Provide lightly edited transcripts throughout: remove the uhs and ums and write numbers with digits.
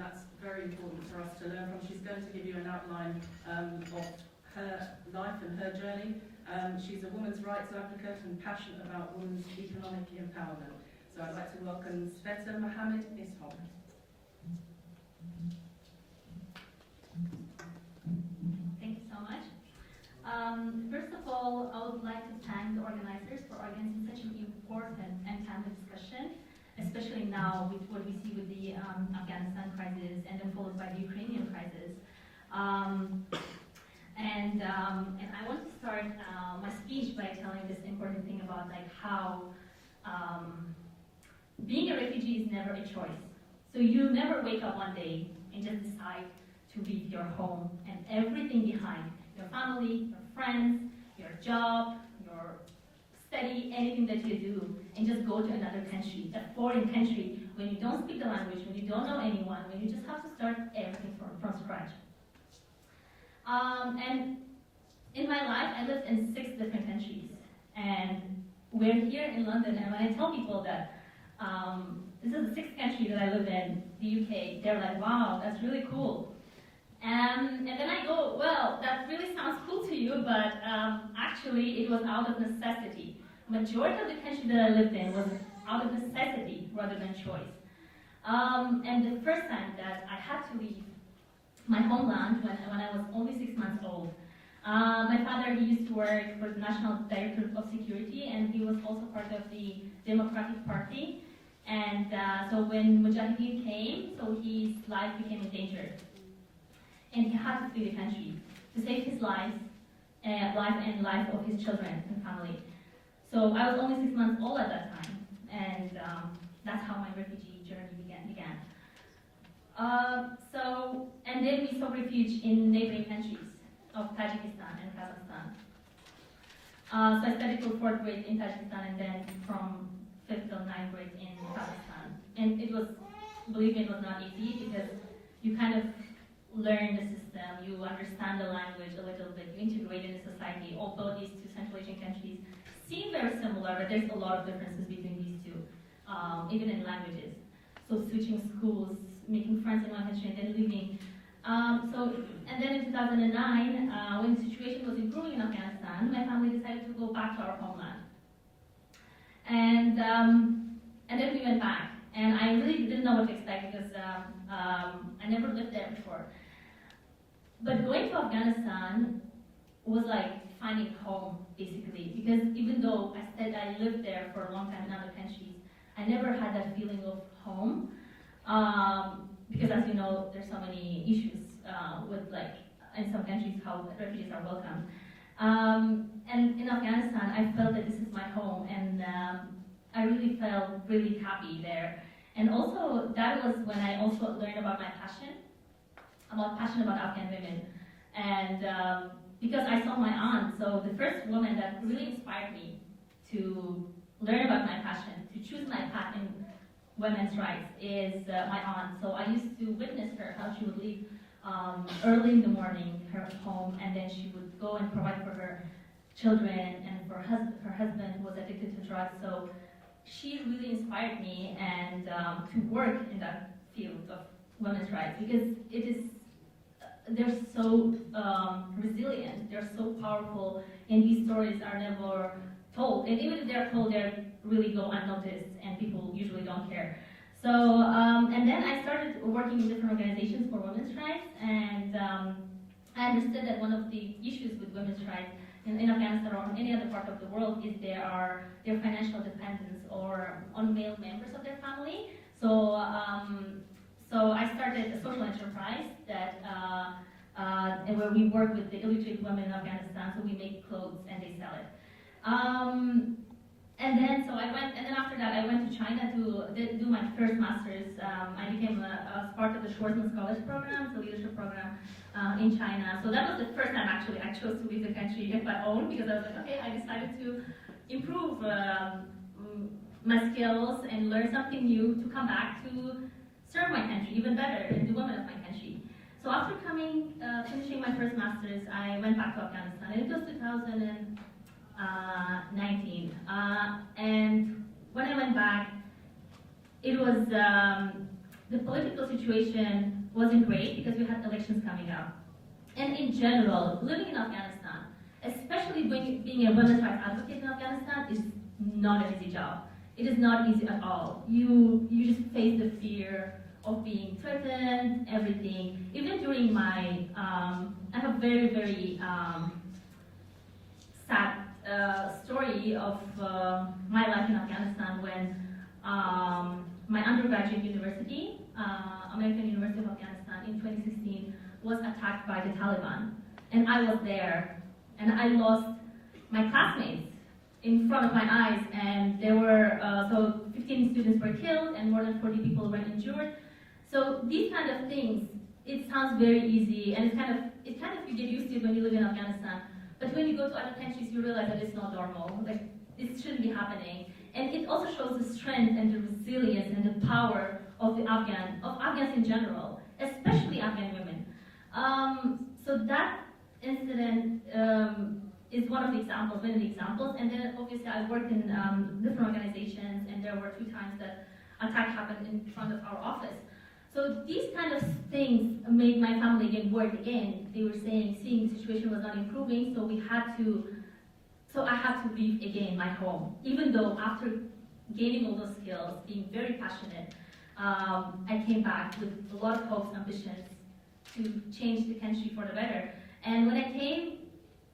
that's very important for us to learn from. She's going to give you an outline of her life and her journey. She's a women's rights advocate and passionate about women's economic empowerment. So I'd like to welcome Sveto Muhammad Ishoq. Thank you so much. First of all, I would like to thank the organizers for organizing such an important and timely discussion, especially now with what we see with the Afghanistan crisis and then followed by the Ukrainian crisis. And I want to start my speech by telling this important thing about like how being a refugee is never a choice. So you never wake up one day and just decide to leave your home and everything behind, your family, your friends, your job, your study, anything that you do, and just go to another country, a foreign country, when you don't speak the language, when you don't know anyone, when you just have to start everything from scratch. And in my life, I lived in 6 different countries, and we're here in London, and when I tell people that this is the 6th country that I live in, the UK, they're like, wow, that's really cool. And then I go, well, that really sounds cool to you, but actually it was out of necessity. Majority of the country that I lived in was out of necessity rather than choice. And the first time that I had to leave my homeland when I was only 6 months old, my father, he used to work for the National Director of Security, and he was also part of the Democratic Party. And so when Mujahideen came, so his life became endangered. And he had to flee the country to save his life and life of his children and family. So I was only 6 months old at that time, and that's how my refugee journey began. And then we sought refuge in neighboring countries of Tajikistan and Kazakhstan. So I studied till 4th grade in Tajikistan and then from 5th till 9th grade in Kazakhstan. And it was, believe me, it was not easy because you kind of learn the system, you understand the language a little bit, you integrate in the society. Although these 2 Central Asian countries seem very similar, but there's a lot of differences between these 2, even in languages. So switching schools, making friends in one country and then leaving. And then in 2009, when the situation was improving in Afghanistan, my family decided to go back to our homeland. And then we went back. And I really didn't know what to expect because I never lived there before. But going to Afghanistan was like finding home, basically, because even though I said I lived there for a long time in other countries, I never had that feeling of home, because as you know, there's so many issues with like, in some countries, how refugees are welcomed. And in Afghanistan, I felt that this is my home, and I really felt really happy there. And also, that was when I also learned about my passion about Afghan women. And because I saw my aunt, so the first woman that really inspired me to learn about my passion, to choose my path in women's rights is my aunt. So I used to witness her, how she would leave early in the morning, her home, and then she would go and provide for her children and for her husband who was addicted to drugs. So she really inspired me and to work in that field of women's rights, because they're so resilient, they're so powerful, and these stories are never told. And even if they're told, they really go unnoticed, and people usually don't care. So, and then I started working in different organizations for women's rights, and I understood that one of the issues with women's rights in Afghanistan or in any other part of the world is their financial dependence or on male members of their family. So, so I started a social enterprise that where we work with the illiterate women in Afghanistan. So we make clothes and they sell it. And then after that I went to China to do my first master's. I became a part of the Schwarzman Scholars Program, the leadership program in China. So that was the first time actually I chose to leave the country on my own, because I was like, okay, I decided to improve my skills and learn something new to come back to serve my country even better and the women of my country. So after finishing my first master's, I went back to Afghanistan. It was 2019. And when I went back, it was the political situation wasn't great because we had elections coming up. And in general, living in Afghanistan, especially being a women's rights advocate in Afghanistan, is not an easy job. It is not easy at all. You just face the fear of being threatened, everything. Even during my, I have a very, very sad story of my life in Afghanistan when my undergraduate university, American University of Afghanistan, in 2016, was attacked by the Taliban. And I was there, and I lost my classmates in front of my eyes, and there were, so 15 students were killed, and more than 40 people were injured. So these kind of things, it sounds very easy, and it's kind of you get used to it when you live in Afghanistan. But when you go to other countries, you realize that it's not normal. Like, it shouldn't be happening. And it also shows the strength and the resilience and the power of Afghans in general, especially Afghan women. So that incident is one of the examples, many of the examples. And then obviously I worked in different organizations, and there were 2 times that attack happened in front of our office. So these kind of things made my family get worried again. They were saying, seeing the situation was not improving, so I had to leave again my home. Even though after gaining all those skills, being very passionate, I came back with a lot of hopes, ambitions to change the country for the better. And when I came,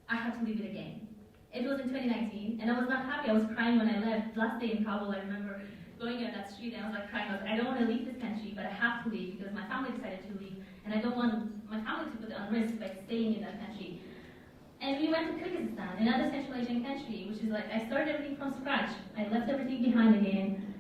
I had to leave it again. It was in 2019, and I was not happy. I was crying when I left. Last day in Kabul, I remember going on that street, and I was like crying. I was like, I don't want to leave this country, but I have to leave because my family decided to leave, and I don't want my family to put it on risk by staying in that country. And we went to Kyrgyzstan, another Central Asian country, which is like, I started everything from scratch. I left everything behind again.